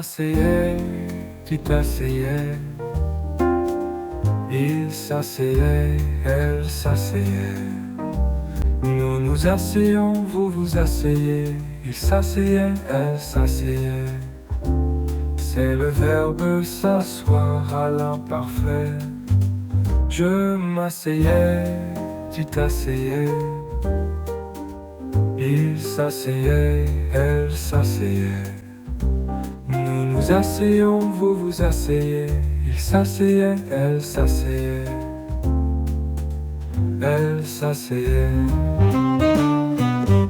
m'asseyais, tu t'asseyais. Il s'asseyait, elle s'asseyait. Nous nous asseyions, vous vous asseyez. Il s'asseyait, elle s'asseyait. C'est le verbe s'asseoir à l'imparfait. Je m'asseyais, tu t'asseyais. Il s'asseyait, elle s'asseyait. Nous nous asseyions, vous vous asseyez. Il s'asseyait, elle s'asseyait. Elle s'asseyait.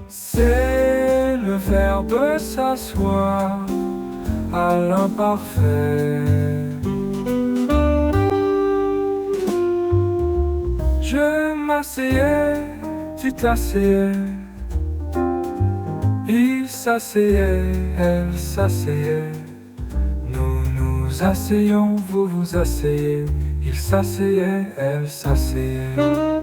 C'est le verbe s'asseoir à l'imparfait. Je m'asseyais, tu t'asseyais. Il s'asseyait, elle s'asseyait. Nous nous asseyions, vous vous asseyez. Il s'asseyait, elle s'asseyait.